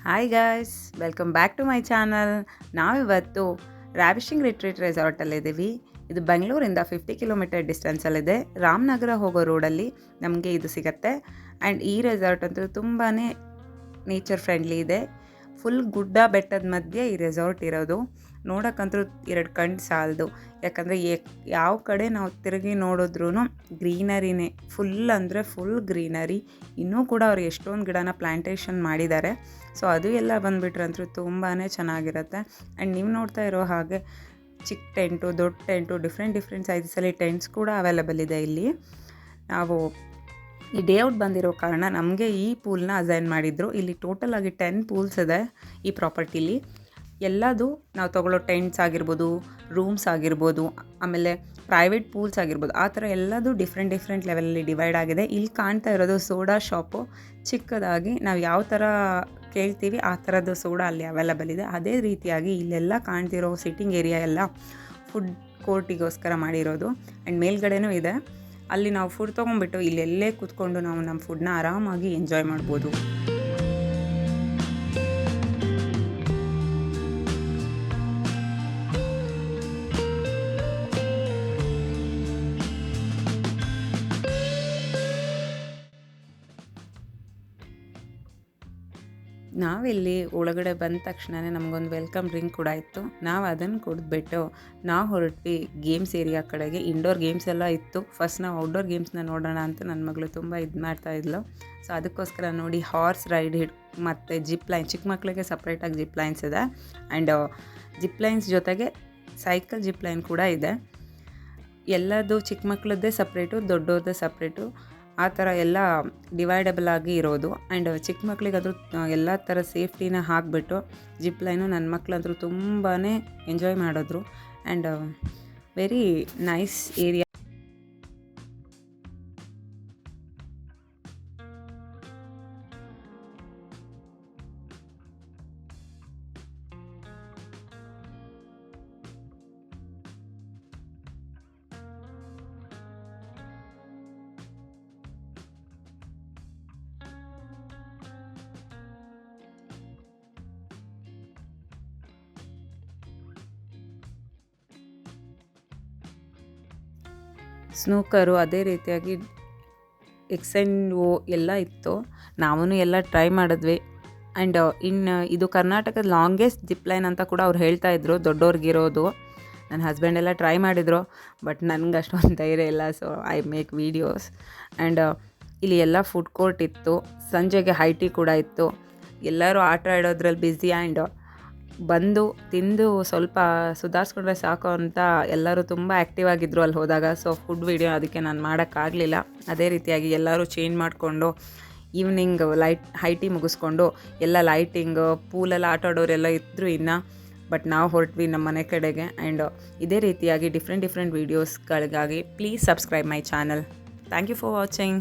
Hi guys, welcome back to my channel. ನಾವಿವತ್ತು ravishing retreat ರೆಸಾರ್ಟಲ್ಲಿದ್ದೀವಿ. ಇದು ಬೆಂಗಳೂರಿಂದ 50 ಕಿಲೋಮೀಟರ್ ಡಿಸ್ಟೆನ್ಸಲ್ಲಿದೆ. ರಾಮನಗರ ಹೋಗೋ ರೋಡಲ್ಲಿ ನಮಗೆ ಇದು ಸಿಗುತ್ತೆ. ಆ್ಯಂಡ್ ಈ ರೆಸಾರ್ಟ್ ಅಂತೂ ತುಂಬಾ ನೇಚರ್ ಫ್ರೆಂಡ್ಲಿ ಇದೆ. ಫುಲ್ ಗುಡ್ಡ ಬೆಟ್ಟದ ಮಧ್ಯೆ ಈ ರೆಸಾರ್ಟ್ ಇರೋದು. ನೋಡೋಕ್ಕಂತೂ ಎರಡು ಕಣ್ಣು ಸಾಲದು. ಯಾಕಂದರೆ ಯಾವ ಕಡೆ ನಾವು ತಿರುಗಿ ನೋಡಿದ್ರೂ ಗ್ರೀನರಿನೇ, ಫುಲ್ ಅಂದರೆ ಫುಲ್ ಗ್ರೀನರಿ. ಇನ್ನೂ ಕೂಡ ಅವ್ರು ಎಷ್ಟೊಂದು ಗಿಡನ ಪ್ಲ್ಯಾಂಟೇಷನ್ ಮಾಡಿದ್ದಾರೆ. ಸೊ ಅದು ಎಲ್ಲ ಬಂದುಬಿಟ್ರಂತೂ ತುಂಬಾ ಚೆನ್ನಾಗಿರುತ್ತೆ. ಆ್ಯಂಡ್ ನೀವು ನೋಡ್ತಾ ಇರೋ ಹಾಗೆ ಚಿಕ್ಕ ಟೆಂಟು, ದೊಡ್ಡ ಟೆಂಟು, ಡಿಫ್ರೆಂಟ್ ಸೈಜಸಲ್ಲಿ ಟೆಂಟ್ಸ್ ಕೂಡ ಅವೈಲೇಬಲ್ ಇದೆ ಇಲ್ಲಿ. ನಾವು ಈ ಡೇ ಔಟ್ ಬಂದಿರೋ ಕಾರಣ ನಮಗೆ ಈ ಪೂಲ್ನ ಅಸೈನ್ ಮಾಡಿದರು. ಇಲ್ಲಿ ಟೋಟಲ್ ಆಗಿ 10 ಪೂಲ್ಸ್ ಇದೆ ಈ ಪ್ರಾಪರ್ಟಿಲಿ. ಎಲ್ಲದು ನಾವು ತೊಗೊಳ್ಳೋ ಟೆಂಟ್ಸ್ ಆಗಿರ್ಬೋದು, ರೂಮ್ಸ್ ಆಗಿರ್ಬೋದು, ಆಮೇಲೆ ಪ್ರೈವೇಟ್ ಪೂಲ್ಸ್ ಆಗಿರ್ಬೋದು, ಆ ಥರ ಎಲ್ಲದು ಡಿಫ್ರೆಂಟ್ ಲೆವೆಲಲ್ಲಿ ಡಿವೈಡ್ ಆಗಿದೆ. ಇಲ್ಲಿ ಕಾಣ್ತಾ ಇರೋದು ಸೋಡಾ ಶಾಪು. ಚಿಕ್ಕದಾಗಿ ನಾವು ಯಾವ ಥರ ಕೇಳ್ತೀವಿ ಆ ಥರದ್ದು ಸೋಡಾ ಅಲ್ಲಿ ಅವೈಲೇಬಲ್ ಇದೆ. ಅದೇ ರೀತಿಯಾಗಿ ಇಲ್ಲೆಲ್ಲ ಕಾಣ್ತಿರೋ ಸಿಟ್ಟಿಂಗ್ ಏರಿಯಾ ಎಲ್ಲ ಫುಡ್ ಕೋರ್ಟಿಗೋಸ್ಕರ ಮಾಡಿರೋದು. ಆ್ಯಂಡ್ ಮೇಲ್ಗಡೆನೂ ಇದೆ. ಅಲ್ಲಿ ನಾವು ಫುಡ್ ತೊಗೊಂಡ್ಬಿಟ್ಟು ಇಲ್ಲೆಲ್ಲೇ ಕೂತ್ಕೊಂಡು ನಾವು ನಮ್ಮ ಫುಡ್ನ ಆರಾಮಾಗಿ ಎಂಜಾಯ್ ಮಾಡ್ಬೋದು. ನಾವಿಲ್ಲಿ ಒಳಗಡೆ ಬಂದ ತಕ್ಷಣವೇ ನಮಗೊಂದು ವೆಲ್ಕಮ್ ಡ್ರಿಂಕ್ ಕೂಡ ಇತ್ತು. ನಾವು ಅದನ್ನು ಕುಡಿದ್ಬಿಟ್ಟು ನಾವು ಹೊರಟ್ವಿ ಗೇಮ್ಸ್ ಏರಿಯಾ ಕಡೆಗೆ. ಇಂಡೋರ್ ಗೇಮ್ಸ್ ಎಲ್ಲ ಇತ್ತು. ಫಸ್ಟ್ ನಾವು ಔಟ್ಡೋರ್ ಗೇಮ್ಸ್ನ ನೋಡೋಣ ಅಂತ ನನ್ನ ಮಗಳು ತುಂಬ ಮಾಡ್ತಾಯಿದ್ಲು. ಸೊ ಅದಕ್ಕೋಸ್ಕರ ನೋಡಿ ಹಾರ್ಸ್ ರೈಡ್ ಮತ್ತು ಜಿಪ್ ಲೈನ್, ಚಿಕ್ಕ ಮಕ್ಕಳಿಗೆ ಸಪ್ರೇಟಾಗಿ ಜಿಪ್ ಲೈನ್ಸ್ ಇದೆ. ಆ್ಯಂಡ್ ಜಿಪ್ ಲೈನ್ಸ್ ಜೊತೆಗೆ ಸೈಕಲ್ ಜಿಪ್ ಲೈನ್ ಕೂಡ ಇದೆ. ಎಲ್ಲದು ಚಿಕ್ಕ ಮಕ್ಕಳದ್ದೇ ಸಪ್ರೇಟು, ದೊಡ್ಡವ್ರದ್ದೇ ಸಪ್ರೇಟು, ಆ ಥರ ಎಲ್ಲ ಡಿವೈಡಬಲ್ ಆಗಿ ಇರೋದು. ಆ್ಯಂಡ್ ಚಿಕ್ಕ ಮಕ್ಕಳಿಗಾದರೂ ಎಲ್ಲ ಥರ ಸೇಫ್ಟಿನ ಹಾಕಿಬಿಟ್ಟು ಜಿಪ್ ಲೈನು ನನ್ನ ಮಕ್ಕಳಂದ್ರೂ ತುಂಬಾ ಎಂಜಾಯ್ ಮಾಡಿದ್ರು. And very nice area. Snooker ಅದೇ ರೀತಿಯಾಗಿ ಎಕ್ಸೆಂಡ್ ಎಲ್ಲ ಇತ್ತು. ನಾವೂ ಎಲ್ಲ ಟ್ರೈ ಮಾಡಿದ್ವಿ. ಆ್ಯಂಡ್ ಇದು ಕರ್ನಾಟಕದ ಲಾಂಗೆಸ್ಟ್ ಜಿಪ್ ಲೈನ್ ಅಂತ ಕೂಡ ಅವ್ರು ಹೇಳ್ತಾಯಿದ್ರು, ದೊಡ್ಡವ್ರಿಗಿರೋದು. ನನ್ನ ಹಸ್ಬೆಂಡೆಲ್ಲ ಟ್ರೈ ಮಾಡಿದರು, ಬಟ್ ನನಗೆ ಅಷ್ಟೊಂದು ಧೈರ್ಯ ಇಲ್ಲ. So I make videos. And ಇಲ್ಲಿ ಎಲ್ಲ ಫುಡ್ ಕೋರ್ಟ್ ಇತ್ತು. ಸಂಜೆಗೆ ಹೈ ಟೀ ಕೂಡ ಇತ್ತು. ಎಲ್ಲರೂ ಆಟ ಆಡೋದ್ರಲ್ಲಿ ಬ್ಯುಸಿ. ಆ್ಯಂಡ್ ಬಂದು ತಿಂದು ಸ್ವಲ್ಪ ಸುಧಾರಿಸ್ಕೊಂಡ್ರೆ ಸಾಕು ಅಂತ ಎಲ್ಲರೂ ತುಂಬ ಆ್ಯಕ್ಟಿವ್ ಆಗಿದ್ದರು ಅಲ್ಲಿ ಹೋದಾಗ. ಸೊ ಫುಡ್ ವೀಡಿಯೋ ಅದಕ್ಕೆ ನಾನು ಮಾಡೋಕ್ಕಾಗಲಿಲ್ಲ. ಅದೇ ರೀತಿಯಾಗಿ ಎಲ್ಲರೂ ಚೇಂಜ್ ಮಾಡಿಕೊಂಡು ಈವ್ನಿಂಗ್ ಹೈ ಟೀ ಮುಗಿಸ್ಕೊಂಡು ಎಲ್ಲ ಲೈಟಿಂಗ್, ಪೂಲೆಲ್ಲ ಆಟ ಆಡೋರೆಲ್ಲ ಇದ್ದರು ಇನ್ನು. ಬಟ್ ನಾವು ಹೊರಟ್ವಿ ನಮ್ಮ ಮನೆ ಕಡೆಗೆ. ಆ್ಯಂಡ್ ಇದೇ ರೀತಿಯಾಗಿ ಡಿಫ್ರೆಂಟ್ ವೀಡಿಯೋಸ್ಗಳಿಗಾಗಿ please subscribe my channel. Thank you for watching.